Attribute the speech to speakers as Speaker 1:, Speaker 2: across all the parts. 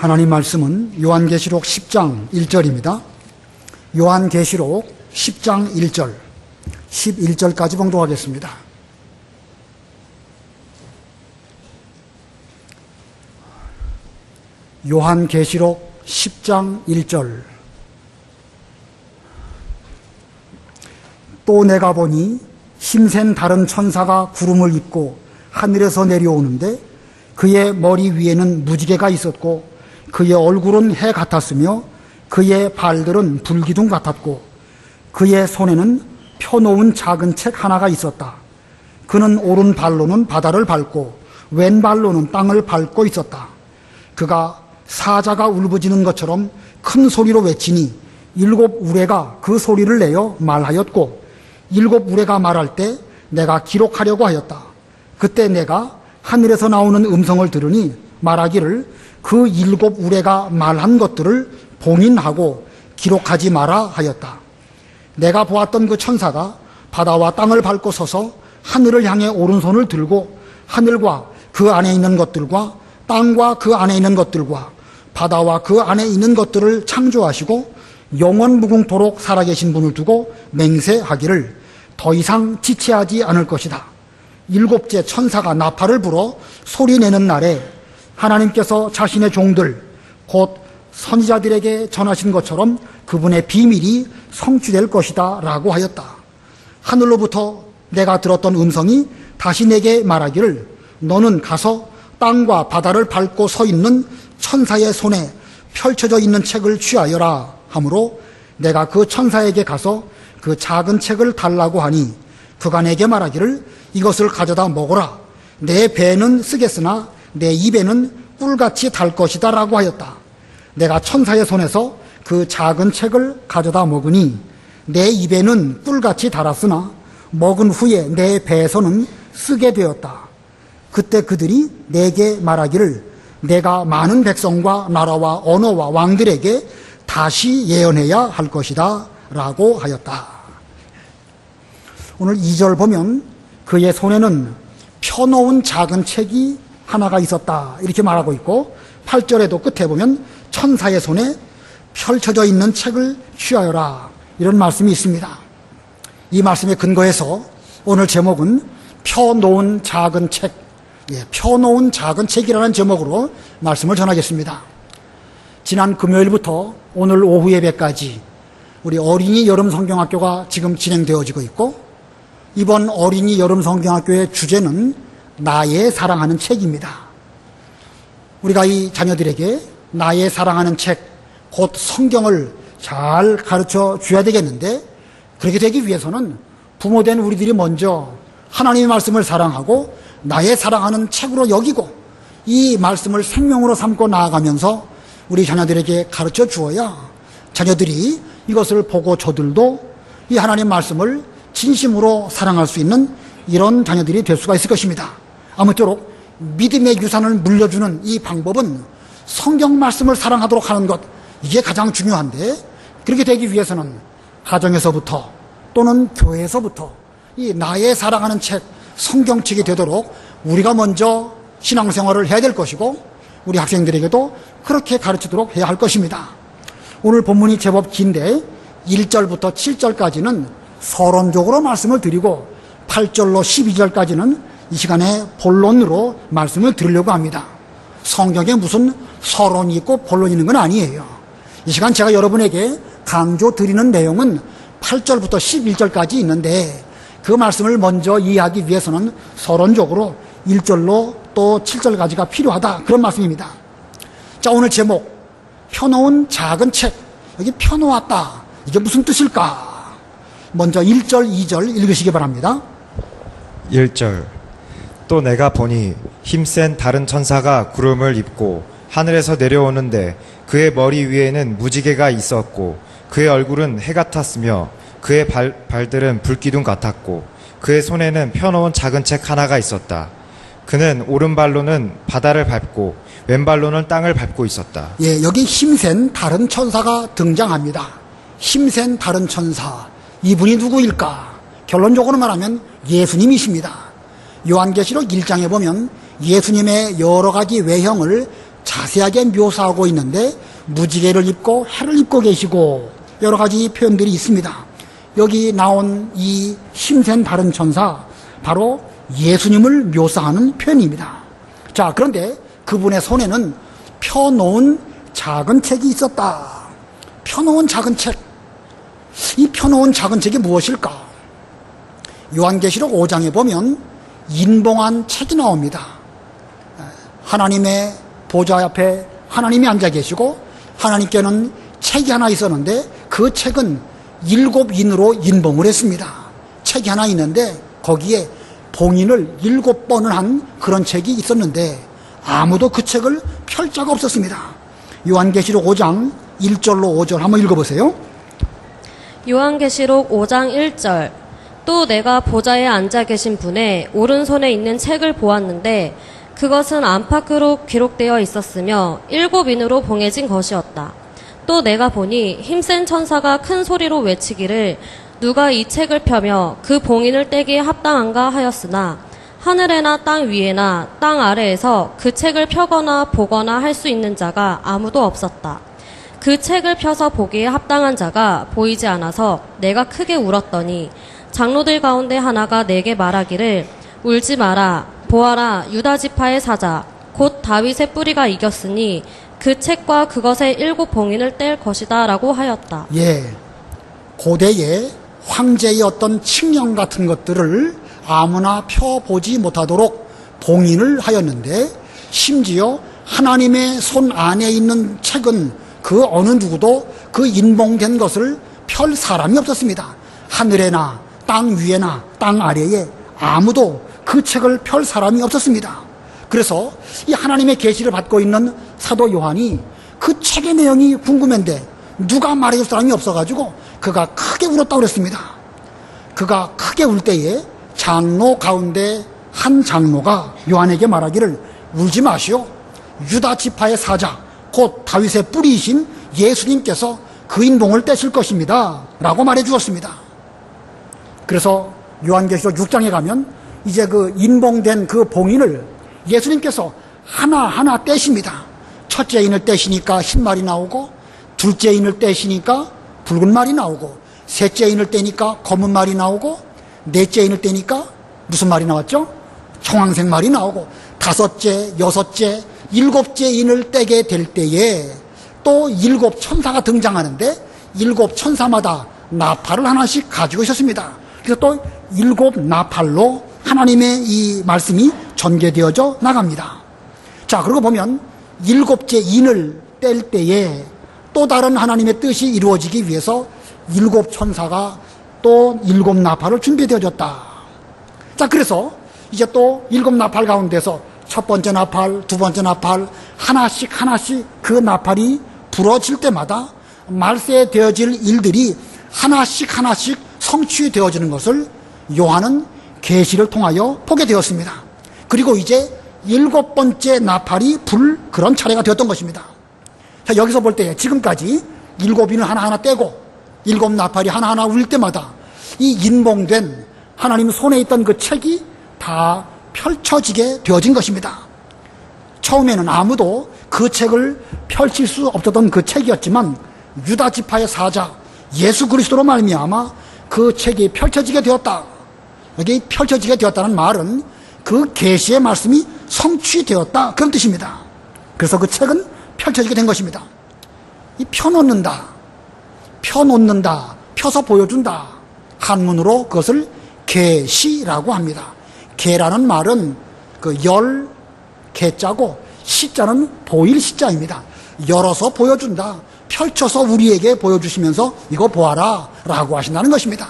Speaker 1: 하나님 말씀은 요한계시록 10장 1절입니다. 요한계시록 10장 1절, 11절까지 봉독하겠습니다. 요한계시록 10장 1절. 또 내가 보니 힘센 다른 천사가 구름을 입고 하늘에서 내려오는데 그의 머리 위에는 무지개가 있었고 그의 얼굴은 해 같았으며 그의 발들은 불기둥 같았고 그의 손에는 펴놓은 작은 책 하나가 있었다. 그는 오른발로는 바다를 밟고 왼발로는 땅을 밟고 있었다. 그가 사자가 울부짖는 것처럼 큰 소리로 외치니 7 우레가 그 소리를 내어 말하였고 7 우레가 말할 때 내가 기록하려고 하였다. 그때 내가 하늘에서 나오는 음성을 들으니 말하기를 그 7 우레가 말한 것들을 봉인하고 기록하지 마라 하였다. 내가 보았던 그 천사가 바다와 땅을 밟고 서서 하늘을 향해 오른손을 들고 하늘과 그 안에 있는 것들과 땅과 그 안에 있는 것들과 바다와 그 안에 있는 것들을 창조하시고 영원 무궁토록 살아계신 분을 두고 맹세하기를 더 이상 지체하지 않을 것이다. 7째 천사가 나팔을 불어 소리내는 날에 하나님께서 자신의 종들 곧 선지자들에게 전하신 것처럼 그분의 비밀이 성취될 것이다 라고 하였다. 하늘로부터 내가 들었던 음성이 다시 내게 말하기를 너는 가서 땅과 바다를 밟고 서 있는 천사의 손에 펼쳐져 있는 책을 취하여라 하므로 내가 그 천사에게 가서 그 작은 책을 달라고 하니 그가 내게 말하기를 이것을 가져다 먹어라. 내 배는 쓰겠으나 내 입에는 꿀같이 달 것이다 라고 하였다. 내가 천사의 손에서 그 작은 책을 가져다 먹으니 내 입에는 꿀같이 달았으나 먹은 후에 내 배에서는 쓰게 되었다. 그때 그들이 내게 말하기를 내가 많은 백성과 나라와 언어와 왕들에게 다시 예언해야 할 것이다 라고 하였다. 오늘 2절 보면 그의 손에는 펴놓은 작은 책이 하나가 있었다 이렇게 말하고 있고 8절에도 끝에 보면 천사의 손에 펼쳐져 있는 책을 취하여라 이런 말씀이 있습니다. 이 말씀에 근거해서 오늘 제목은 펴놓은 작은 책, 펴놓은 작은 책이라는 제목으로 말씀을 전하겠습니다. 지난 금요일부터 오늘 오후 예배까지 우리 어린이 여름 성경학교가 지금 진행되어지고 있고 이번 어린이 여름 성경학교의 주제는 나의 사랑하는 책입니다. 우리가 이 자녀들에게 나의 사랑하는 책, 곧 성경을 잘 가르쳐 줘야 되겠는데 그렇게 되기 위해서는 부모된 우리들이 먼저 하나님의 말씀을 사랑하고 나의 사랑하는 책으로 여기고 이 말씀을 생명으로 삼고 나아가면서 우리 자녀들에게 가르쳐 주어야 자녀들이 이것을 보고 저들도 이 하나님 말씀을 진심으로 사랑할 수 있는 이런 자녀들이 될 수가 있을 것입니다. 아무쪼록 믿음의 유산을 물려주는 이 방법은 성경 말씀을 사랑하도록 하는 것, 이게 가장 중요한데 그렇게 되기 위해서는 가정에서부터 또는 교회에서부터 이 나의 사랑하는 책, 성경책이 되도록 우리가 먼저 신앙생활을 해야 될 것이고 우리 학생들에게도 그렇게 가르치도록 해야 할 것입니다. 오늘 본문이 제법 긴데 1절부터 7절까지는 서론적으로 말씀을 드리고 8절로 12절까지는 이 시간에 본론으로 말씀을 드리려고 합니다. 성경에 무슨 서론이 있고 본론이 있는 건 아니에요. 이 시간 제가 여러분에게 강조 드리는 내용은 8절부터 11절까지 있는데 그 말씀을 먼저 이해하기 위해서는 서론적으로 1절로 또 7절까지가 필요하다 그런 말씀입니다. 자, 오늘 제목 펴놓은 작은 책, 여기 펴놓았다 이게 무슨 뜻일까? 먼저 1절 2절 읽으시기 바랍니다.
Speaker 2: 1절 또 내가 보니 힘센 다른 천사가 구름을 입고 하늘에서 내려오는데 그의 머리 위에는 무지개가 있었고 그의 얼굴은 해 같았으며 그의 발들은 불기둥 같았고 그의 손에는 펴놓은 작은 책 하나가 있었다. 그는 오른발로는 바다를 밟고 왼발로는 땅을 밟고 있었다.
Speaker 1: 여기 힘센 다른 천사가 등장합니다. 힘센 다른 천사, 이분이 누구일까? 결론적으로 말하면 예수님이십니다. 요한계시록 1장에 보면 예수님의 여러 가지 외형을 자세하게 묘사하고 있는데 무지개를 입고 해를 입고 계시고 여러 가지 표현들이 있습니다. 여기 나온 이 힘센 다른 천사, 바로 예수님을 묘사하는 표현입니다. 자, 그런데 그분의 손에는 펴놓은 작은 책이 있었다. 펴놓은 작은 책. 이 펴놓은 작은 책이 무엇일까? 요한계시록 5장에 보면 인봉한 책이 나옵니다. 하나님의 보좌 앞에 하나님이 앉아 계시고 하나님께는 책이 하나 있었는데 그 책은 7인으로 인봉을 했습니다. 책이 하나 있는데 거기에 봉인을 7번을 한 그런 책이 있었는데 아무도 그 책을 펼 자가 없었습니다. 요한계시록 5장 1절로 5절 한번 읽어보세요.
Speaker 3: 요한계시록 5장 1절. 또 내가 보좌에 앉아 계신 분의 오른손에 있는 책을 보았는데 그것은 안팎으로 기록되어 있었으며 7인으로 봉해진 것이었다. 또 내가 보니 힘센 천사가 큰 소리로 외치기를 누가 이 책을 펴며 그 봉인을 떼기에 합당한가 하였으나 하늘에나 땅 위에나 땅 아래에서 그 책을 펴거나 보거나 할 수 있는 자가 아무도 없었다. 그 책을 펴서 보기에 합당한 자가 보이지 않아서 내가 크게 울었더니 장로들 가운데 하나가 내게 말하기를 울지 마라. 보아라. 유다 지파의 사자 곧 다윗의 뿌리가 이겼으니 그 책과 그것의 7 봉인을 뗄 것이다 라고 하였다.
Speaker 1: 예, 고대의 황제의 어떤 칙령 같은 것들을 아무나 펴보지 못하도록 봉인을 하였는데 심지어 하나님의 손 안에 있는 책은 그 어느 누구도 그 인봉된 것을 펼 사람이 없었습니다. 하늘에나 땅 위에나 땅 아래에 아무도 그 책을 펼 사람이 없었습니다. 그래서 이 하나님의 계시를 받고 있는 사도 요한이 그 책의 내용이 궁금한데 누가 말해줄 사람이 없어가지고 그가 크게 울었다고 그랬습니다. 그가 크게 울 때에 장로 가운데 한 장로가 요한에게 말하기를 울지 마시오. 유다 지파의 사자 곧 다윗의 뿌리이신 예수님께서 그 인봉을 떼실 것입니다 라고 말해 주었습니다. 그래서 요한계시록 6장에 가면 이제 그 인봉된 그 봉인을 예수님께서 하나하나 떼십니다. 첫째 인을 떼시니까 흰 말이 나오고 둘째 인을 떼시니까 붉은 말이 나오고 셋째 인을 떼니까 검은 말이 나오고 넷째 인을 떼니까 무슨 말이 나왔죠? 청황색 말이 나오고 다섯째, 여섯째, 7째 인을 떼게 될 때에 또 7 천사가 등장하는데 7 천사마다 나팔을 하나씩 가지고 있었습니다. 그래서 또 7 나팔로 하나님의 이 말씀이 전개되어져 나갑니다. 자, 그러고 보면 7째 인을 뗄 때에 또 다른 하나님의 뜻이 이루어지기 위해서 7 천사가 또 7 나팔을 준비되어졌다. 자, 그래서 이제 또 7 나팔 가운데서 첫 번째 나팔, 두 번째 나팔 하나씩 그 나팔이 불어질 때마다 말세되어질 일들이 하나씩 성취되어지는 것을 요한은 계시를 통하여 보게 되었습니다. 그리고 이제 7번째 나팔이 불 그런 차례가 되었던 것입니다. 자, 여기서 볼 때 지금까지 7인을 하나하나 떼고 7 나팔이 하나하나 울릴 때마다 이 인봉된 하나님 손에 있던 그 책이 다 펼쳐지게 되어진 것입니다. 처음에는 아무도 그 책을 펼칠 수 없었던 그 책이었지만 유다 지파의 사자 예수 그리스도로 말미암아 그 책이 펼쳐지게 되었다. 여기 펼쳐지게 되었다는 말은 그 계시의 말씀이 성취되었다 그런 뜻입니다. 그래서 그 책은 펼쳐지게 된 것입니다. 이 펴놓는다, 펴서 보여준다. 한문으로 그것을 계시라고 합니다. 계라는 말은 그 열 개자고 시자는 보일 시자입니다. 열어서 보여준다. 펼쳐서 우리에게 보여주시면서 이거 보아라 라고 하신다는 것입니다.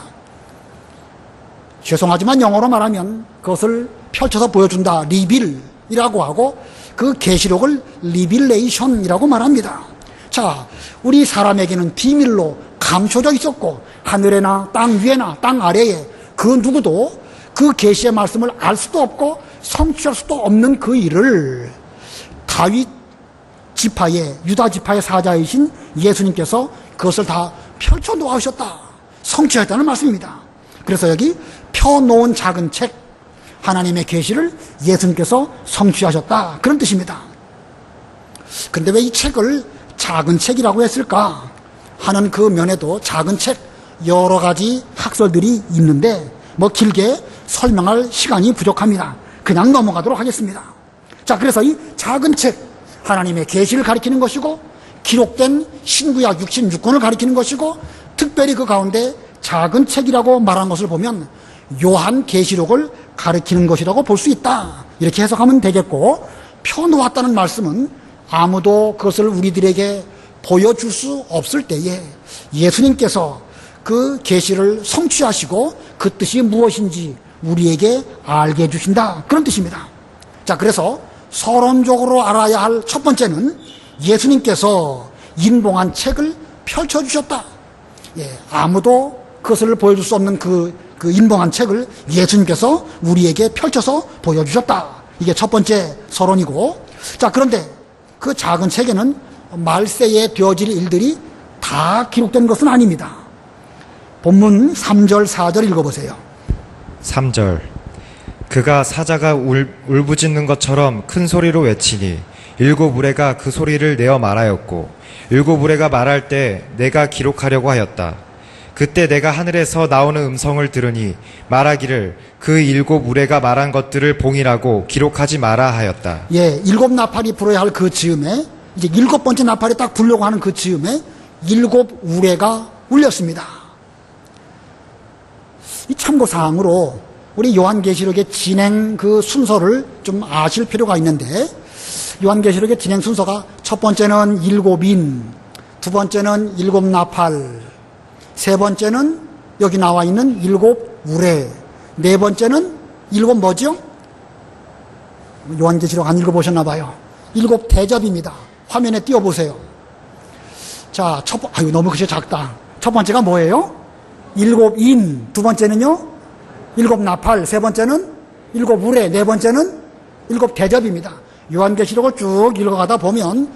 Speaker 1: 죄송하지만 영어로 말하면 그것을 펼쳐서 보여준다. 리빌이라고 하고 그 계시록을 리빌레이션이라고 말합니다. 자, 우리 사람에게는 비밀로 감춰져 있었고 하늘에나 땅 위에나 땅 아래에 그 누구도 그 계시의 말씀을 알 수도 없고 성취할 수도 없는 그 일을 다윗 지파의 유다 지파의 사자이신 예수님께서 그것을 다 펼쳐 놓으셨다. 성취했다는 말씀입니다. 그래서 여기 펴놓은 작은 책 하나님의 계시를 예수님께서 성취하셨다 그런 뜻입니다. 근데 왜 이 책을 작은 책이라고 했을까 하는 그 면에도 작은 책 여러 가지 학설들이 있는데 뭐 길게 설명할 시간이 부족합니다. 그냥 넘어가도록 하겠습니다. 자, 그래서 이 작은 책, 하나님의 계시를 가리키는 것이고 기록된 신구약 66권을 가리키는 것이고 특별히 그 가운데 작은 책이라고 말한 것을 보면 요한계시록을 가리키는 것이라고 볼 수 있다. 이렇게 해석하면 되겠고, 펴놓았다는 말씀은 아무도 그것을 우리들에게 보여줄 수 없을 때에 예수님께서 그 계시를 성취하시고 그 뜻이 무엇인지 우리에게 알게 해주신다, 그런 뜻입니다. 자, 그래서 서론적으로 알아야 할 첫 번째는 예수님께서 인봉한 책을 펼쳐주셨다. 아무도 그것을 보여줄 수 없는 그 인봉한 책을 예수님께서 우리에게 펼쳐서 보여주셨다. 이게 첫 번째 서론이고, 자, 그런데 그 작은 책에는 말세에 되어질 일들이 다 기록된 것은 아닙니다. 본문 3절 4절 읽어보세요.
Speaker 2: 3절. 그가 사자가 울부짖는 것처럼 큰 소리로 외치니 일곱 우레가 그 소리를 내어 말하였고 일곱 우레가 말할 때 내가 기록하려고 하였다. 그때 내가 하늘에서 나오는 음성을 들으니 말하기를 그 일곱 우레가 말한 것들을 봉인하고 기록하지 마라 하였다.
Speaker 1: 일곱 나팔이 불어야 할 그 즈음에, 이제 일곱 번째 나팔이 딱 불려고 하는 그 즈음에 일곱 우레가 울렸습니다. 이 참고사항으로 우리 요한계시록의 진행 그 순서를 좀 아실 필요가 있는데, 요한계시록의 진행 순서가 첫 번째는 일곱인, 두 번째는 일곱 나팔, 세 번째는 여기 나와 있는 일곱 우레, 네 번째는 일곱 뭐죠? 요한계시록 안 읽어보셨나 봐요. 일곱 대접입니다. 화면에 띄워보세요. 자, 너무 그게 작다. 첫 번째가 뭐예요? 일곱 인, 두 번째는요? 일곱 나팔, 세 번째는 일곱 우레, 네 번째는 일곱 대접입니다. 요한계시록을 쭉 읽어가다 보면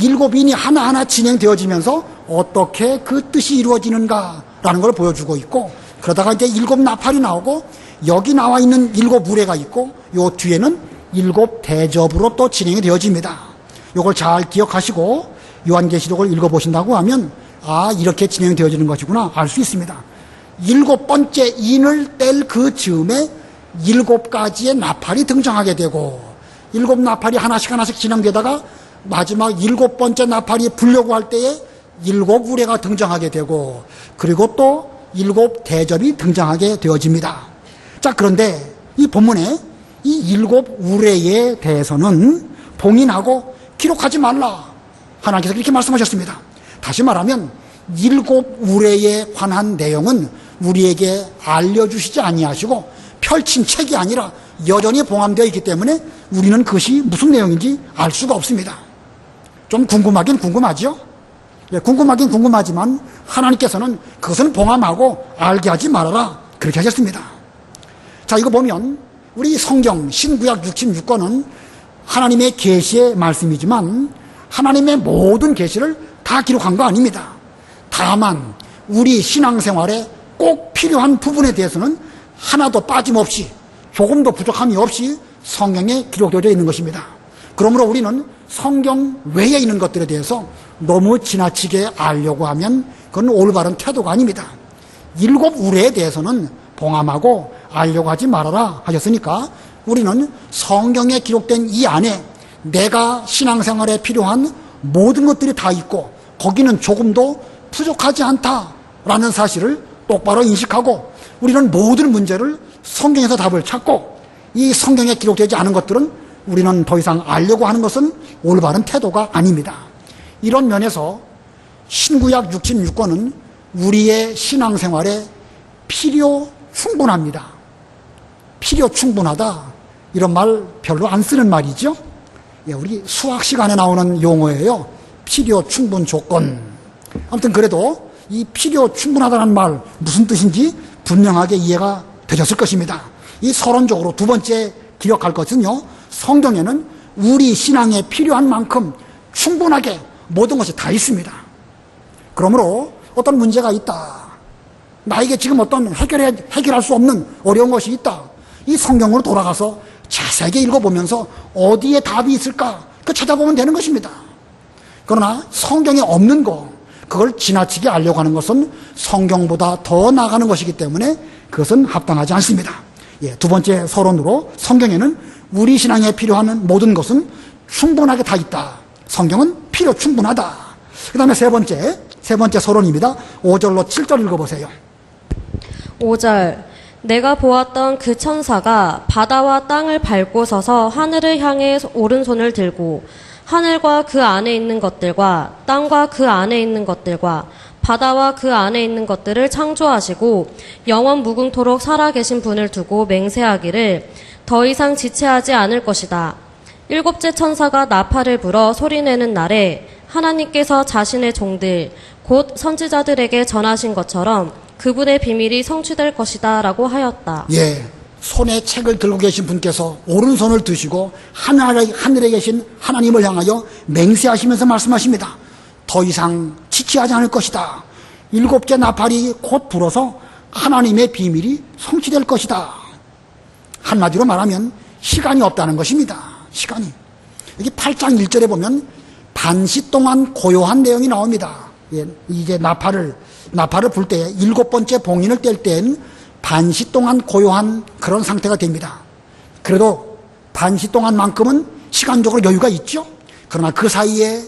Speaker 1: 일곱 인이 하나하나 진행되어지면서 어떻게 그 뜻이 이루어지는가라는 걸 보여주고 있고, 그러다가 이제 일곱 나팔이 나오고 여기 나와 있는 일곱 우레가 있고 요 뒤에는 일곱 대접으로 또 진행이 되어집니다. 요걸 잘 기억하시고 요한계시록을 읽어보신다고 하면 이렇게 진행되어지는 것이구나 알 수 있습니다. 일곱 번째 인을 뗄 그 즈음에 일곱 가지의 나팔이 등장하게 되고 일곱 나팔이 하나씩 진행되다가 마지막 일곱 번째 나팔이 불려고 할 때에 일곱 우레가 등장하게 되고 그리고 또 일곱 대접이 등장하게 되어집니다. 자, 그런데 이 본문에 이 일곱 우레에 대해서는 봉인하고 기록하지 말라, 하나님께서 그렇게 말씀하셨습니다. 다시 말하면 일곱 우레에 관한 내용은 우리에게 알려주시지 아니하시고 펼친 책이 아니라 여전히 봉함되어 있기 때문에 우리는 그것이 무슨 내용인지 알 수가 없습니다. 좀 궁금하긴 궁금하죠? 궁금하긴 궁금하지만 하나님께서는 그것은 봉함하고 알게 하지 말아라, 그렇게 하셨습니다. 자, 이거 보면 우리 성경 신구약 66권은 하나님의 계시의 말씀이지만 하나님의 모든 계시를 다 기록한 거 아닙니다. 다만 우리 신앙생활에 꼭 필요한 부분에 대해서는 하나도 빠짐없이, 조금도 부족함이 없이 성경에 기록되어 있는 것입니다. 그러므로 우리는 성경 외에 있는 것들에 대해서 너무 지나치게 알려고 하면 그건 올바른 태도가 아닙니다. 일곱 우레에 대해서는 봉함하고 알려고 하지 말아라 하셨으니까 우리는 성경에 기록된 이 안에 내가 신앙생활에 필요한 모든 것들이 다 있고 거기는 조금도 부족하지 않다라는 사실을 똑바로 인식하고 우리는 모든 문제를 성경에서 답을 찾고 이 성경에 기록되지 않은 것들은 우리는 더 이상 알려고 하는 것은 올바른 태도가 아닙니다. 이런 면에서 신구약 66권은 우리의 신앙생활에 필요 충분합니다. 필요 충분하다, 이런 말 별로 안 쓰는 말이죠. 우리 수학 시간에 나오는 용어예요. 필요 충분 조건. 아무튼 그래도 이 필요 충분하다는 말 무슨 뜻인지 분명하게 이해가 되셨을 것입니다. 이 서론적으로 두 번째 기억할 것은요, 성경에는 우리 신앙에 필요한 만큼 충분하게 모든 것이 다 있습니다. 그러므로 어떤 문제가 있다, 나에게 지금 어떤 해결할 수 없는 어려운 것이 있다, 이 성경으로 돌아가서 자세하게 읽어보면서 어디에 답이 있을까 그 찾아보면 되는 것입니다. 그러나 성경에 없는 거, 그걸 지나치게 알려고 하는 것은 성경보다 더 나아가는 것이기 때문에 그것은 합당하지 않습니다. 예, 두 번째 서론으로 성경에는 우리 신앙에 필요한 모든 것은 충분하게 다 있다. 성경은 필요 충분하다. 그 다음에 세 번째 서론입니다. 5절로 7절 읽어보세요.
Speaker 3: 5절. 내가 보았던 그 천사가 바다와 땅을 밟고 서서 하늘을 향해 오른손을 들고 하늘과 그 안에 있는 것들과 땅과 그 안에 있는 것들과 바다와 그 안에 있는 것들을 창조하시고 영원 무궁토록 살아계신 분을 두고 맹세하기를 더 이상 지체하지 않을 것이다. 일곱째 천사가 나팔을 불어 소리내는 날에 하나님께서 자신의 종들 곧 선지자들에게 전하신 것처럼 그분의 비밀이 성취될 것이다 라고 하였다.
Speaker 1: 예, 손에 책을 들고 계신 분께서 오른손을 드시고 하늘에 계신 하나님을 향하여 맹세하시면서 말씀하십니다. 더 이상 지체하지 않을 것이다. 일곱째 나팔이 곧 불어서 하나님의 비밀이 성취될 것이다. 한마디로 말하면 시간이 없다는 것입니다. 시간이. 여기 8장 1절에 보면 반시 동안 고요한 내용이 나옵니다. 예, 이제 나팔을 불 때, 일곱 번째 봉인을 뗄 때엔 반시 동안 고요한 그런 상태가 됩니다. 그래도 반시 동안만큼은 시간적으로 여유가 있죠. 그러나 그 사이에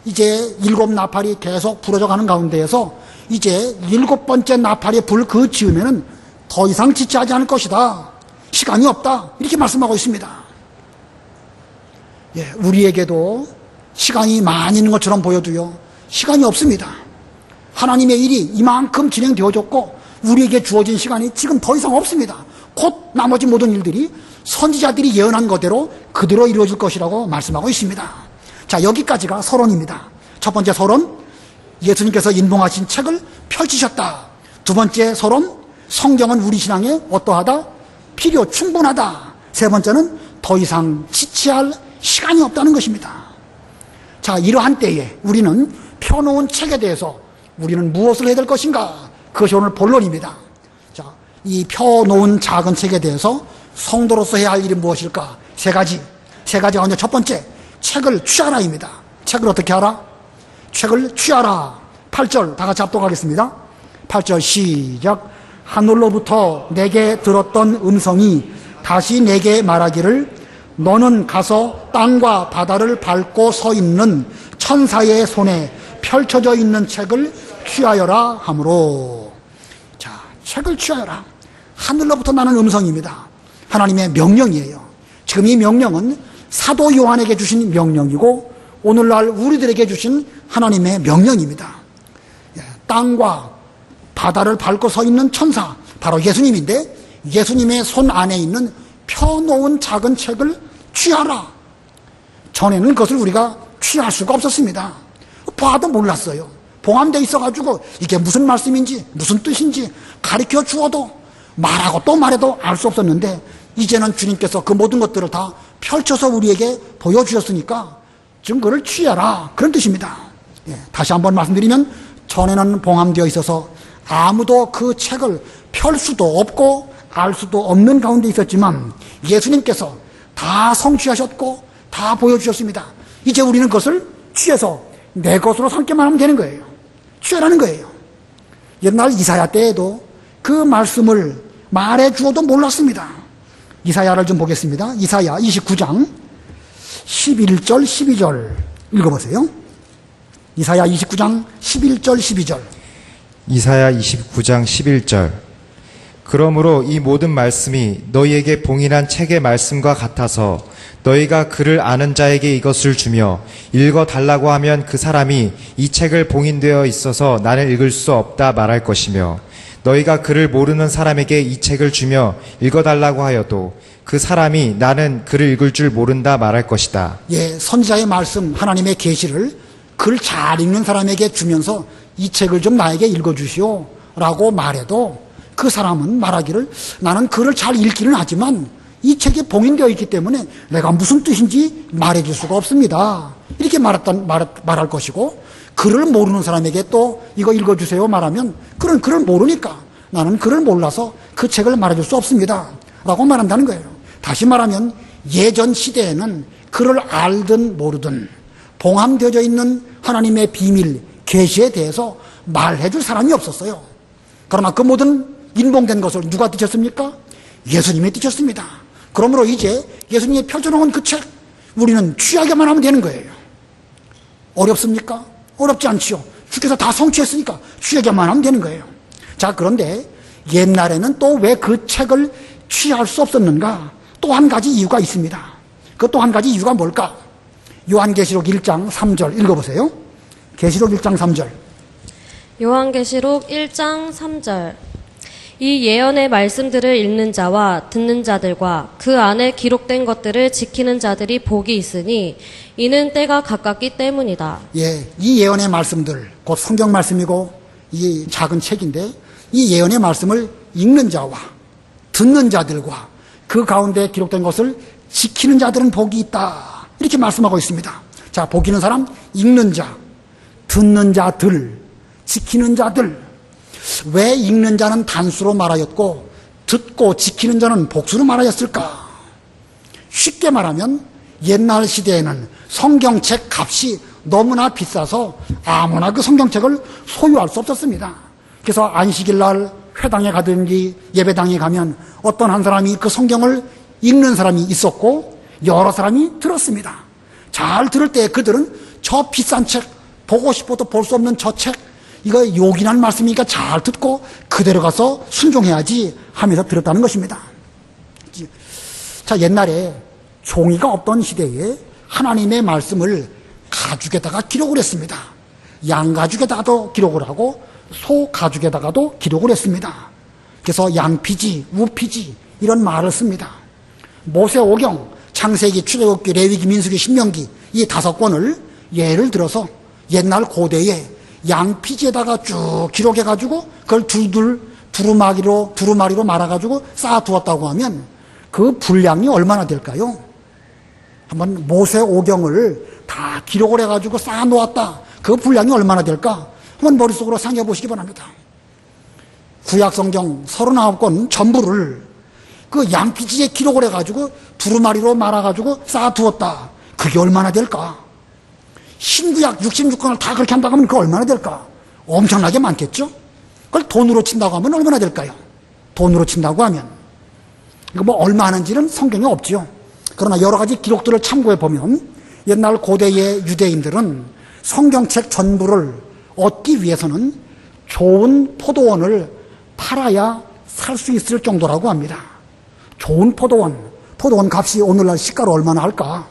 Speaker 1: 이제 일곱 나팔이 계속 불어져 가는 가운데에서 이제 일곱 번째 나팔이 불 그 즈음에는 더 이상 지체하지 않을 것이다. 시간이 없다. 이렇게 말씀하고 있습니다. 예, 우리에게도 시간이 많이 있는 것처럼 보여도요, 시간이 없습니다. 하나님의 일이 이만큼 진행되어졌고 우리에게 주어진 시간이 지금 더 이상 없습니다. 곧 나머지 모든 일들이 선지자들이 예언한 것대로 그대로 이루어질 것이라고 말씀하고 있습니다. 자, 여기까지가 서론입니다. 첫 번째 서론, 예수님께서 인봉하신 책을 펼치셨다. 두 번째 서론, 성경은 우리 신앙에 어떠하다? 필요 충분하다. 세 번째는 더 이상 지체할 시간이 없다는 것입니다. 자, 이러한 때에 우리는 펴놓은 책에 대해서 우리는 무엇을 해야 될 것인가? 그것이 오늘 본론입니다. 자, 이 펴놓은 작은 책에 대해서 성도로서 해야 할 일이 무엇일까? 세 가지가 먼저 첫 번째, 책을 취하라입니다. 책을 어떻게 하라? 책을 취하라. 8절 다 같이 합독하겠습니다. 8절 시작. 하늘로부터 내게 들었던 음성이 다시 내게 말하기를 너는 가서 땅과 바다를 밟고 서 있는 천사의 손에 펼쳐져 있는 책을 취하여라 하므로. 자, 책을 취하여라. 하늘로부터 나는 음성입니다. 하나님의 명령이에요. 지금 이 명령은 사도 요한에게 주신 명령이고 오늘날 우리들에게 주신 하나님의 명령입니다. 땅과 바다를 밟고 서 있는 천사, 바로 예수님인데 예수님의 손 안에 있는 펴놓은 작은 책을 취하라. 전에는 그것을 우리가 취할 수가 없었습니다. 봐도 몰랐어요. 봉함되어 있어가지고 이게 무슨 말씀인지 무슨 뜻인지 가르쳐 주어도 말하고 또 말해도 알 수 없었는데 이제는 주님께서 그 모든 것들을 다 펼쳐서 우리에게 보여주셨으니까 지금 그걸 취하라, 그런 뜻입니다. 예, 다시 한번 말씀드리면 전에는 봉함되어 있어서 아무도 그 책을 펼 수도 없고 알 수도 없는 가운데 있었지만 예수님께서 다 성취하셨고 다 보여주셨습니다. 이제 우리는 그것을 취해서 내 것으로 삼기만 하면 되는 거예요. 취하라는 거예요. 옛날 이사야 때에도 그 말씀을 말해 주어도 몰랐습니다. 이사야를 좀 보겠습니다. 이사야 29장 11절 12절 읽어보세요. 이사야 29장 11절 12절.
Speaker 2: 이사야 29장 11절. 그러므로 이 모든 말씀이 너희에게 봉인한 책의 말씀과 같아서 너희가 그를 아는 자에게 이것을 주며 읽어달라고 하면 그 사람이 이 책을 봉인되어 있어서 나는 읽을 수 없다 말할 것이며 너희가 그를 모르는 사람에게 이 책을 주며 읽어달라고 하여도 그 사람이 나는 그를 읽을 줄 모른다 말할 것이다.
Speaker 1: 예, 선지자의 말씀, 하나님의 계시를 글 잘 읽는 사람에게 주면서 이 책을 좀 나에게 읽어주시오 라고 말해도 그 사람은 말하기를 나는 글을 잘 읽기는 하지만 이 책에 봉인되어 있기 때문에 내가 무슨 뜻인지 말해줄 수가 없습니다. 이렇게 말할 것이고 글을 모르는 사람에게 또 이거 읽어주세요 말하면 그런 글을 모르니까 나는 글을 몰라서 그 책을 말해줄 수 없습니다 라고 말한다는 거예요. 다시 말하면 예전 시대에는 그를 알든 모르든 봉함되어져 있는 하나님의 비밀, 계시에 대해서 말해줄 사람이 없었어요. 그러나 그 모든 인봉된 것을 누가 띄쳤습니까? 예수님이 띄쳤습니다. 그러므로 이제 예수님이 펼쳐놓은 그 책, 우리는 취하게만 하면 되는 거예요. 어렵습니까? 어렵지 않지요. 주께서 다 성취했으니까 취하게만 하면 되는 거예요. 자, 그런데 옛날에는 또 왜 그 책을 취할 수 없었는가? 또 한 가지 이유가 있습니다. 그 또 한 가지 이유가 뭘까? 요한계시록 1장 3절 읽어보세요. 계시록 1장 3절.
Speaker 3: 요한계시록 1장 3절. 이 예언의 말씀들을 읽는 자와 듣는 자들과 그 안에 기록된 것들을 지키는 자들이 복이 있으니 이는 때가 가깝기 때문이다.
Speaker 1: 예, 이 예언의 말씀들, 곧 성경 말씀이고 이 작은 책인데 이 예언의 말씀을 읽는 자와 듣는 자들과 그 가운데 기록된 것을 지키는 자들은 복이 있다. 이렇게 말씀하고 있습니다. 자, 복 있는 사람, 읽는 자, 듣는 자들, 지키는 자들. 왜 읽는 자는 단수로 말하였고 듣고 지키는 자는 복수로 말하였을까? 쉽게 말하면 옛날 시대에는 성경책 값이 너무나 비싸서 아무나 그 성경책을 소유할 수 없었습니다. 그래서 안식일 날 회당에 가든지 예배당에 가면 어떤 한 사람이 그 성경을 읽는 사람이 있었고 여러 사람이 들었습니다. 잘 들을 때 그들은 저 비싼 책, 보고 싶어도 볼 수 없는 저 책, 이거 요긴한 말씀이니까 잘 듣고 그대로 가서 순종해야지 하면서 들었다는 것입니다. 자, 옛날에 종이가 없던 시대에 하나님의 말씀을 가죽에다가 기록을 했습니다. 양가죽에다가도 기록을 하고 소가죽에다가도 기록을 했습니다. 그래서 양피지, 우피지 이런 말을 씁니다. 모세오경, 창세기, 출애굽기, 레위기, 민수기, 신명기 이 5권을 예를 들어서 옛날 고대에 양피지에다가 쭉 기록해가지고 그걸 두루마리로 말아가지고 쌓아두었다고 하면 그 분량이 얼마나 될까요? 한번 모세오경을 다 기록을 해가지고 쌓아놓았다. 그 분량이 얼마나 될까? 한번 머릿속으로 상상해 보시기 바랍니다. 구약성경 39권 전부를 그 양피지에 기록을 해가지고 두루마리로 말아가지고 쌓아두었다. 그게 얼마나 될까? 신구약 66권을 다 그렇게 한다고 하면 그거 얼마나 될까? 엄청나게 많겠죠? 그걸 돈으로 친다고 하면 얼마나 될까요? 돈으로 친다고 하면. 이거 뭐 얼마 하는지는 성경에 없지요. 그러나 여러 가지 기록들을 참고해 보면 옛날 고대의 유대인들은 성경책 전부를 얻기 위해서는 좋은 포도원을 팔아야 살 수 있을 정도라고 합니다. 좋은 포도원 값이 오늘날 시가로 얼마나 할까?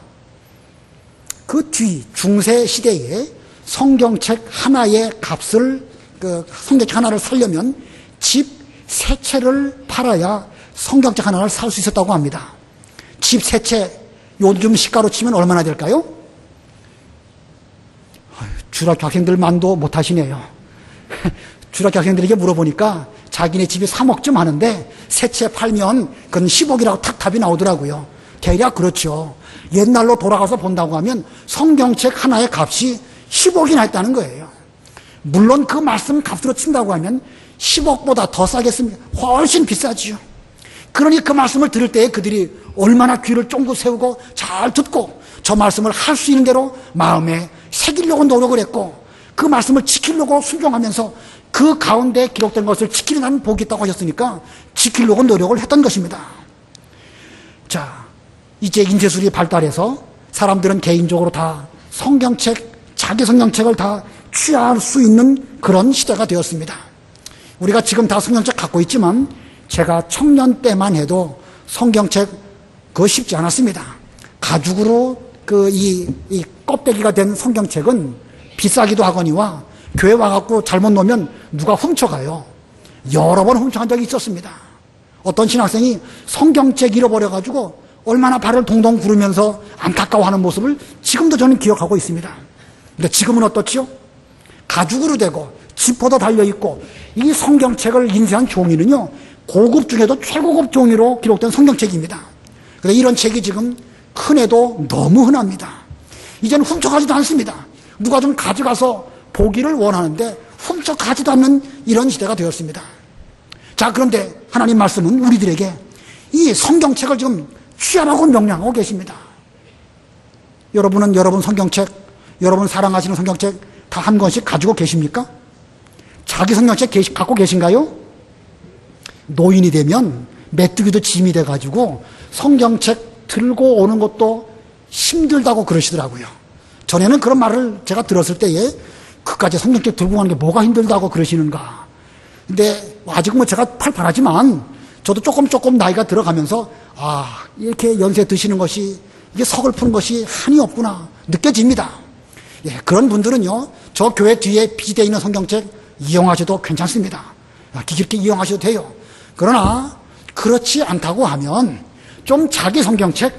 Speaker 1: 그 뒤 중세 시대에 성경책 하나의 값을 성경책 하나를 사려면 집 3채를 팔아야 성경책 하나를 살 수 있었다고 합니다. 집 3채 요즘 시가로 치면 얼마나 될까요? 주락교 학생들만도 못하시네요. 주락교 학생들에게 물어보니까 자기네 집이 3억쯤 하는데 3채 팔면 그건 10억이라고 탁 답이 나오더라고요. 대략 그렇죠. 옛날로 돌아가서 본다고 하면 성경책 하나의 값이 10억이나 했다는 거예요. 물론 그 말씀 값으로 친다고 하면 10억보다 더 싸겠습니까? 훨씬 비싸지요. 그러니 그 말씀을 들을 때에 그들이 얼마나 귀를 쫑긋 세우고 잘 듣고 저 말씀을 할 수 있는 대로 마음에 새기려고 노력을 했고 그 말씀을 지키려고 순종하면서 그 가운데 기록된 것을 지키는 한 복이 있다고 하셨으니까 지키려고 노력을 했던 것입니다. 자, 이제 인쇄술이 발달해서 사람들은 개인적으로 다 성경책, 자기 성경책을 다 취할 수 있는 그런 시대가 되었습니다. 우리가 지금 다 성경책 갖고 있지만 제가 청년 때만 해도 성경책 그거 쉽지 않았습니다. 가죽으로 이 껍데기가 된 성경책은 비싸기도 하거니와 교회 와갖고 잘못 놓으면 누가 훔쳐가요. 여러 번 훔쳐간 적이 있었습니다. 어떤 신학생이 성경책 잃어버려가지고 얼마나 발을 동동 구르면서 안타까워하는 모습을 지금도 저는 기억하고 있습니다. 근데 지금은 어떻지요? 가죽으로 되고 지퍼도 달려있고 이 성경책을 인쇄한 종이는요 고급 중에도 최고급 종이로 기록된 성경책입니다. 그래서 이런 책이 지금 흔해도 너무 흔합니다. 이제는 훔쳐가지도 않습니다. 누가 좀 가져가서 보기를 원하는데 훔쳐가지도 않는 이런 시대가 되었습니다. 자, 그런데 하나님 말씀은 우리들에게 이 성경책을 좀 취하라고 명령하고 계십니다. 여러분은 여러분 성경책, 여러분 사랑하시는 성경책 다 한 권씩 가지고 계십니까? 자기 성경책 갖고 계신가요? 노인이 되면 메뚜기도 짐이 돼가지고 성경책 들고 오는 것도 힘들다고 그러시더라고요. 전에는 그런 말을 제가 들었을 때에 그까지 성경책 들고 가는 게 뭐가 힘들다고 그러시는가. 근데 아직은 뭐 제가 팔팔하지만 저도 조금 나이가 들어가면서 이렇게 연세 드시는 것이 이게 서글픈 것이 한이 없구나 느껴집니다. 예, 그런 분들은요, 저 교회 뒤에 비치되어 있는 성경책 이용하셔도 괜찮습니다. 그렇게 이용하셔도 돼요. 그러나 그렇지 않다고 하면 좀 자기 성경책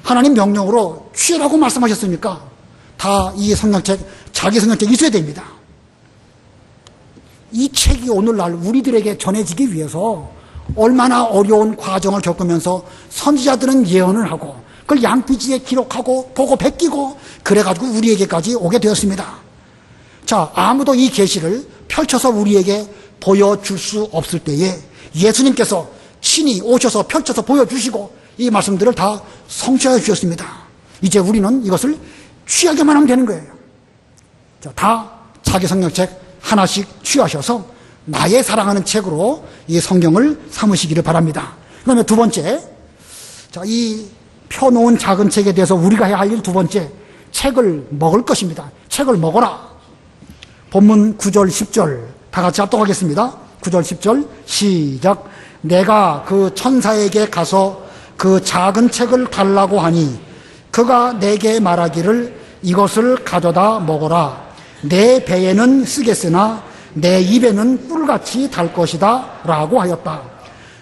Speaker 1: 하나님 명령으로 취하라고 말씀하셨으니까 다 이 성경책, 자기 성경책 있어야 됩니다. 이 책이 오늘날 우리들에게 전해지기 위해서 얼마나 어려운 과정을 겪으면서 선지자들은 예언을 하고 그걸 양피지에 기록하고 보고 베끼고 그래가지고 우리에게까지 오게 되었습니다. 자, 아무도 이 계시를 펼쳐서 우리에게 보여줄 수 없을 때에 예수님께서 친히 오셔서 펼쳐서 보여주시고 이 말씀들을 다 성취하여 주셨습니다. 이제 우리는 이것을 취하게만 하면 되는 거예요. 자, 다 자기 성경책 하나씩 취하셔서 나의 사랑하는 책으로 이 성경을 삼으시기를 바랍니다. 그 다음에 두 번째, 자, 이 펴놓은 작은 책에 대해서 우리가 해야 할 일 두 번째, 책을 먹을 것입니다. 책을 먹어라. 본문 9절 10절 다 같이 합독하겠습니다. 9절 10절 시작. 내가 그 천사에게 가서 그 작은 책을 달라고 하니 그가 내게 말하기를 이것을 가져다 먹어라. 내 배에는 쓰겠으나 내 입에는 꿀같이 달 것이다 라고 하였다.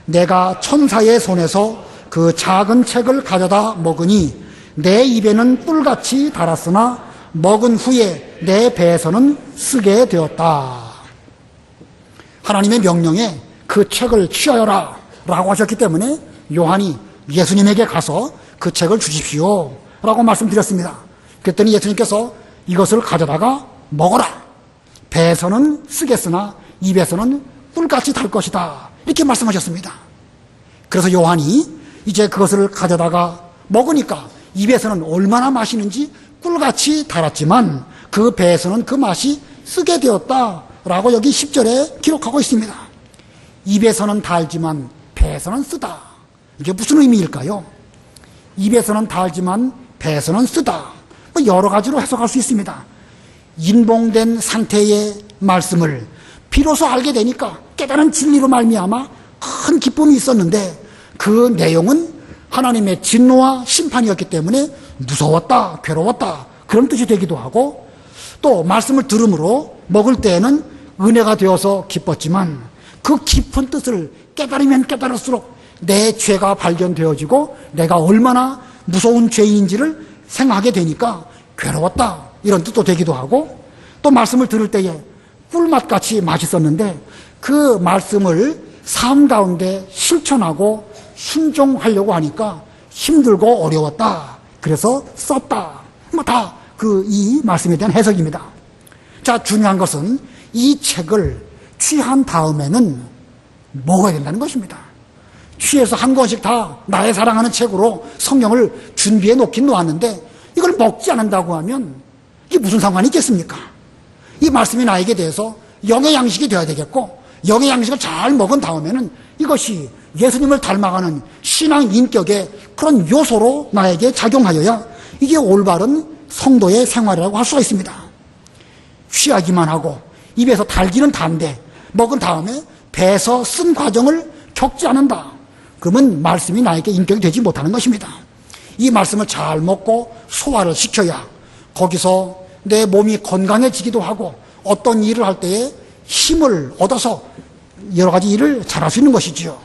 Speaker 1: 내가 천사의 손에서 그 작은 책을 가져다 먹으니 내 입에는 꿀같이 달았으나 먹은 후에 내 배에서는 쓰게 되었다. 하나님의 명령에 그 책을 취하여라 라고 하셨기 때문에 요한이 예수님에게 가서 그 책을 주십시오 라고 말씀드렸습니다. 그랬더니 예수님께서 이것을 가져다가 먹어라. 배에서는 쓰겠으나 입에서는 꿀같이 달 것이다. 이렇게 말씀하셨습니다. 그래서 요한이 이제 그것을 가져다가 먹으니까 입에서는 얼마나 맛있는지 꿀같이 달았지만 그 배에서는 그 맛이 쓰게 되었다라고 여기 10절에 기록하고 있습니다. 입에서는 달지만 배에서는 쓰다. 이게 무슨 의미일까요? 입에서는 달지만 배에서는 쓰다. 뭐 여러 가지로 해석할 수 있습니다. 인봉된 상태의 말씀을 비로소 알게 되니까 깨달은 진리로 말미암아 큰 기쁨이 있었는데 그 내용은 하나님의 진노와 심판이었기 때문에 무서웠다, 괴로웠다 그런 뜻이 되기도 하고 또 말씀을 들음으로 먹을 때에는 은혜가 되어서 기뻤지만 그 깊은 뜻을 깨달으면 깨달을수록 내 죄가 발견되어지고 내가 얼마나 무서운 죄인인지를 생각하게 되니까 괴로웠다 이런 뜻도 되기도 하고 또 말씀을 들을 때에 꿀맛같이 맛있었는데 그 말씀을 삶 가운데 실천하고 순종하려고 하니까 힘들고 어려웠다. 그래서 썼다. 뭐 다 이 말씀에 대한 해석입니다. 자, 중요한 것은 이 책을 취한 다음에는 먹어야 된다는 것입니다. 취해서 한 권씩 다 나의 사랑하는 책으로 성경을 준비해 놓긴 놓았는데 이걸 먹지 않는다고 하면 이게 무슨 상관이 있겠습니까? 이 말씀이 나에게 대해서 영의 양식이 되어야 되겠고 영의 양식을 잘 먹은 다음에는 이것이 예수님을 닮아가는 신앙 인격의 그런 요소로 나에게 작용하여야 이게 올바른 성도의 생활이라고 할 수가 있습니다. 취하기만 하고 입에서 달기는 단데 먹은 다음에 배에서 쓴 과정을 겪지 않는다. 그러면 말씀이 나에게 인격이 되지 못하는 것입니다. 이 말씀을 잘 먹고 소화를 시켜야 거기서 내 몸이 건강해지기도 하고 어떤 일을 할 때에 힘을 얻어서 여러 가지 일을 잘할 수 있는 것이지요.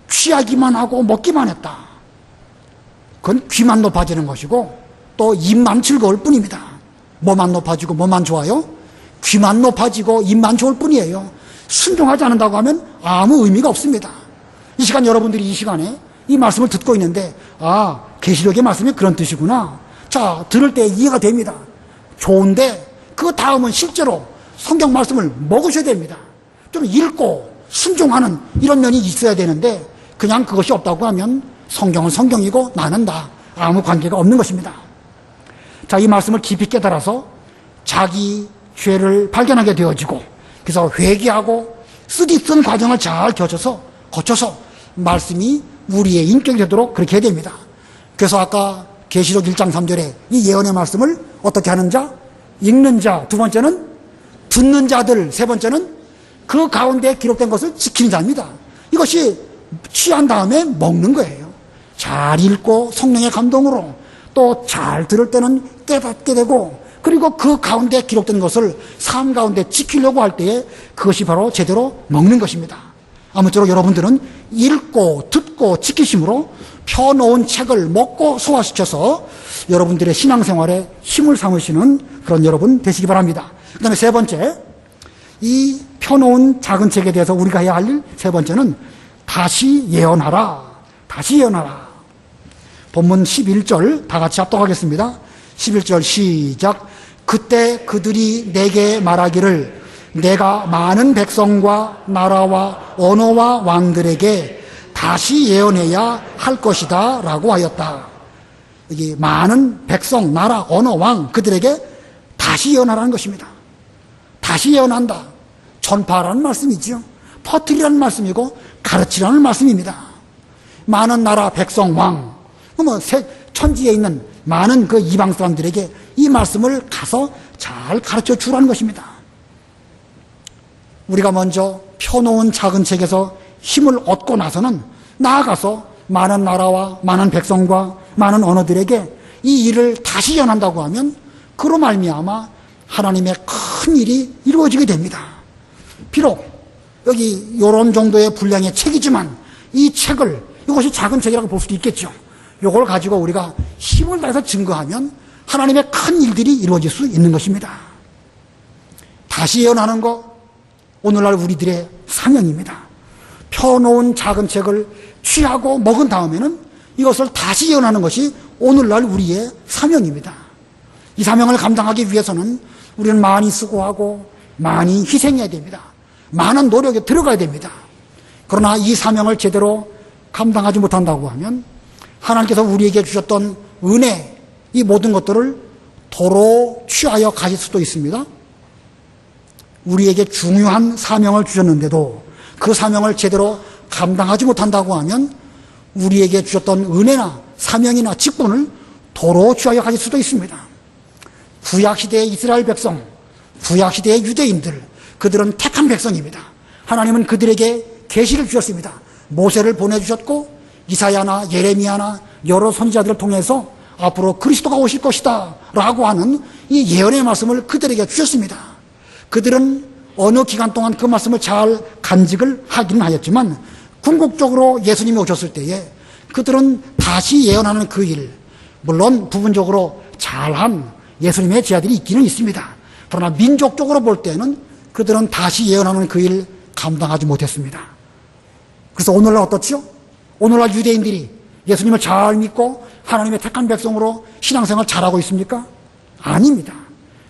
Speaker 1: 취하기만 하고 먹기만 했다. 그건 귀만 높아지는 것이고 또 입만 즐거울 뿐입니다. 뭐만 높아지고 뭐만 좋아요? 귀만 높아지고 입만 좋을 뿐이에요. 순종하지 않는다고 하면 아무 의미가 없습니다. 이 시간 여러분들이 이 시간에 이 말씀을 듣고 있는데 계시록의 말씀이 그런 뜻이구나. 자, 들을 때 이해가 됩니다. 좋은데 그 다음은 실제로 성경 말씀을 먹으셔야 됩니다. 좀 읽고 순종하는 이런 면이 있어야 되는데 그냥 그것이 없다고 하면 성경은 성경이고 나는 나. 아무 관계가 없는 것입니다. 자, 이 말씀을 깊이 깨달아서 자기 죄를 발견하게 되어지고 그래서 회개하고 쓰디쓴 과정을 잘 거쳐서 말씀이 우리의 인격이 되도록 그렇게 해야 됩니다. 그래서 아까 계시록 1장 3절에 이 예언의 말씀을 어떻게 하는 자? 읽는 자. 두 번째는 듣는 자들. 세 번째는 그 가운데 기록된 것을 지키는 자입니다. 이것이 취한 다음에 먹는 거예요. 잘 읽고 성령의 감동으로 또 잘 들을 때는 깨닫게 되고 그리고 그 가운데 기록된 것을 삶 가운데 지키려고 할 때에 그것이 바로 제대로 먹는 것입니다. 아무쪼록 여러분들은 읽고 듣고 지키심으로 펴놓은 책을 먹고 소화시켜서 여러분들의 신앙생활에 힘을 삼으시는 그런 여러분 되시기 바랍니다. 그 다음에 세 번째, 이 펴놓은 작은 책에 대해서 우리가 해야 할 일 세 번째는 다시 예언하라. 다시 예언하라. 본문 11절 다 같이 합독하겠습니다. 11절 시작. 그때 그들이 내게 말하기를 내가 많은 백성과 나라와 언어와 왕들에게 다시 예언해야 할 것이다 라고 하였다. 여기 많은 백성, 나라, 언어, 왕 그들에게 다시 예언하라는 것입니다. 다시 예언한다. 전파라는 말씀이죠. 퍼뜨리라는 말씀이고 가르치라는 말씀입니다. 많은 나라, 백성, 왕 천지에 있는 많은 그 이방 사람들에게 이 말씀을 가서 잘 가르쳐 주라는 것입니다. 우리가 먼저 펴놓은 작은 책에서 힘을 얻고 나서는 나아가서 많은 나라와 많은 백성과 많은 언어들에게 이 일을 다시 예언한다고 하면 그로 말미암아 하나님의 큰 일이 이루어지게 됩니다. 비록 여기 이런 정도의 분량의 책이지만 이 책을 이것이 작은 책이라고 볼 수도 있겠죠. 이걸 가지고 우리가 힘을 다해서 증거하면 하나님의 큰 일들이 이루어질 수 있는 것입니다. 다시 예언하는 것 오늘날 우리들의 사명입니다. 펴놓은 작은 책을 취하고 먹은 다음에는 이것을 다시 예언하는 것이 오늘날 우리의 사명입니다. 이 사명을 감당하기 위해서는 우리는 많이 수고하고 많이 희생해야 됩니다. 많은 노력에 들어가야 됩니다. 그러나 이 사명을 제대로 감당하지 못한다고 하면 하나님께서 우리에게 주셨던 은혜, 이 모든 것들을 도로 취하여 가실 수도 있습니다. 우리에게 중요한 사명을 주셨는데도 그 사명을 제대로 감당하지 못한다고 하면 우리에게 주셨던 은혜나 사명이나 직분을 도로 취하여 가실 수도 있습니다. 구약시대의 이스라엘 백성, 구약시대의 유대인들, 그들은 택한 백성입니다. 하나님은 그들에게 계시를 주셨습니다. 모세를 보내주셨고 이사야나 예레미야나 여러 선지자들을 통해서 앞으로 그리스도가 오실 것이다 라고 하는 이 예언의 말씀을 그들에게 주셨습니다. 그들은 어느 기간 동안 그 말씀을 잘 간직을 하기는 하였지만 궁극적으로 예수님이 오셨을 때에 그들은 다시 예언하는 그 일, 물론 부분적으로 잘한 예수님의 제자들이 있기는 있습니다. 그러나 민족적으로 볼 때는 그들은 다시 예언하는 그 일 감당하지 못했습니다. 그래서 오늘날 어떻죠? 오늘날 유대인들이 예수님을 잘 믿고 하나님의 택한 백성으로 신앙생활 잘하고 있습니까? 아닙니다.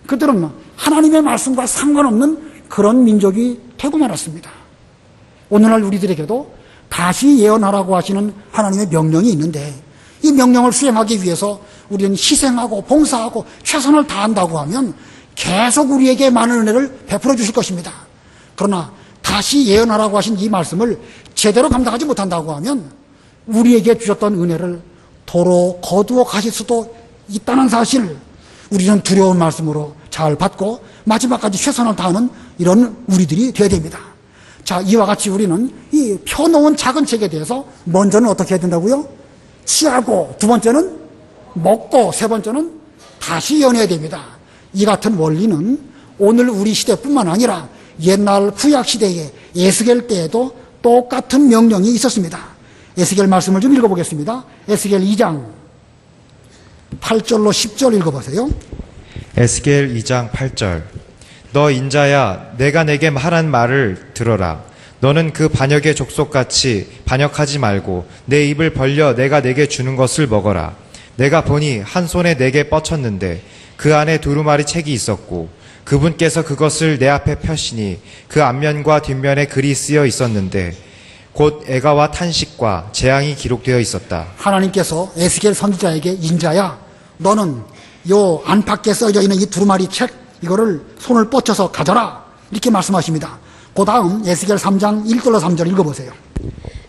Speaker 1: 그들은 하나님의 말씀과 상관없는 그런 민족이 되고 말았습니다. 오늘날 우리들에게도 다시 예언하라고 하시는 하나님의 명령이 있는데 이 명령을 수행하기 위해서 우리는 희생하고 봉사하고 최선을 다한다고 하면 계속 우리에게 많은 은혜를 베풀어 주실 것입니다. 그러나 다시 예언하라고 하신 이 말씀을 제대로 감당하지 못한다고 하면 우리에게 주셨던 은혜를 도로 거두어 가실 수도 있다는 사실, 우리는 두려운 말씀으로 잘 받고 마지막까지 최선을 다하는 이런 우리들이 되어야 됩니다. 자, 이와 같이 우리는 이 펴놓은 작은 책에 대해서 먼저는 어떻게 해야 된다고요? 취하고, 두 번째는 먹고, 세 번째는 다시 예언해야 됩니다. 이 같은 원리는 오늘 우리 시대뿐만 아니라 옛날 구약 시대의 에스겔 때에도 똑같은 명령이 있었습니다. 에스겔 말씀을 좀 읽어보겠습니다. 에스겔 2장 8절로 10절 읽어보세요.
Speaker 2: 에스겔 2장 8절. 너 인자야, 내가 내게 하란 말을 들어라. 너는 그 반역의 족속같이 반역하지 말고 내 입을 벌려 내가 내게 주는 것을 먹어라. 내가 보니 한 손에 내게 뻗쳤는데 그 안에 두루마리 책이 있었고 그분께서 그것을 내 앞에 펴시니 그 앞면과 뒷면에 글이 쓰여 있었는데 곧 애가와 탄식과 재앙이 기록되어 있었다.
Speaker 1: 하나님께서 에스겔 선지자에게 인자야, 너는 요 안팎에 써져 있는 이 두루마리 책 이거를 손을 뻗쳐서 가져라 이렇게 말씀하십니다. 그 다음 에스겔 3장 1절로 3절 읽어보세요.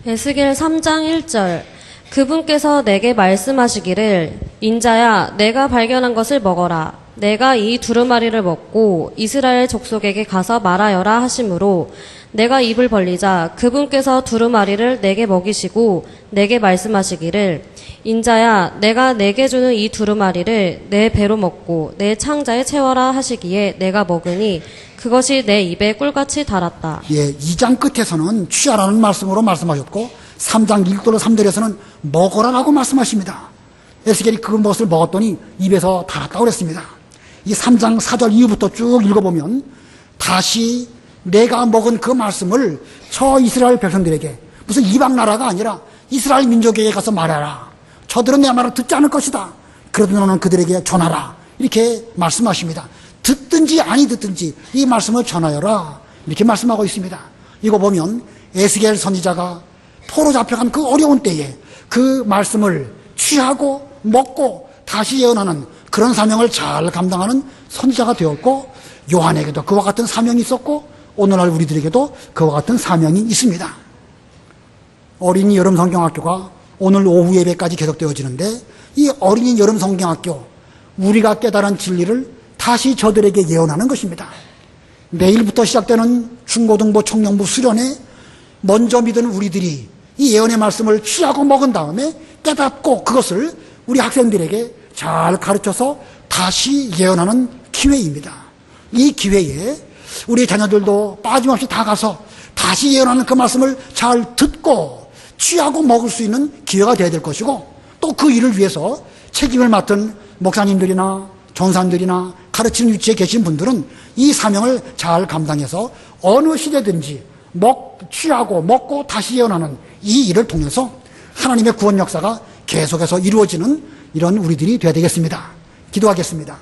Speaker 3: 에스겔 3장 1절. 그분께서 내게 말씀하시기를 인자야 내가 발견한 것을 먹어라. 내가 이 두루마리를 먹고 이스라엘 족속에게 가서 말하여라 하심으로 내가 입을 벌리자 그분께서 두루마리를 내게 먹이시고 내게 말씀하시기를 인자야 내가 내게 주는 이 두루마리를 내 배로 먹고 내 창자에 채워라 하시기에 내가 먹으니 그것이 내 입에 꿀같이 달았다.
Speaker 1: 예, 2장 끝에서는 취하라는 말씀으로 말씀하셨고 3장 1절로 3절에서는 먹어라라고 말씀하십니다. 에스겔이 그것을 먹었더니 입에서 달았다고 그랬습니다. 이 3장 4절 이후부터 쭉 읽어보면 다시 내가 먹은 그 말씀을 저 이스라엘 백성들에게 무슨 이방 나라가 아니라 이스라엘 민족에게 가서 말하라. 저들은 내 말을 듣지 않을 것이다. 그래도 너는 그들에게 전하라. 이렇게 말씀하십니다. 듣든지 아니 듣든지 이 말씀을 전하여라. 이렇게 말씀하고 있습니다. 이거 보면 에스겔 선지자가 포로 잡혀간 그 어려운 때에 그 말씀을 취하고 먹고 다시 예언하는 그런 사명을 잘 감당하는 선지자가 되었고 요한에게도 그와 같은 사명이 있었고 오늘날 우리들에게도 그와 같은 사명이 있습니다. 어린이 여름 성경학교가 오늘 오후 예배까지 계속되어지는데 이 어린이 여름 성경학교 우리가 깨달은 진리를 다시 저들에게 예언하는 것입니다. 내일부터 시작되는 중고등부 청년부 수련회 먼저 믿은 우리들이 이 예언의 말씀을 취하고 먹은 다음에 깨닫고 그것을 우리 학생들에게 잘 가르쳐서 다시 예언하는 기회입니다. 이 기회에 우리 자녀들도 빠짐없이 다 가서 다시 예언하는 그 말씀을 잘 듣고 취하고 먹을 수 있는 기회가 되어야 될 것이고 또 그 일을 위해서 책임을 맡은 목사님들이나 전사님들이나 가르치는 위치에 계신 분들은 이 사명을 잘 감당해서 어느 시대든지 취하고 먹고 다시 예언하는 이 일을 통해서 하나님의 구원 역사가 계속해서 이루어지는 이런 우리들이 되어야 되겠습니다. 기도하겠습니다.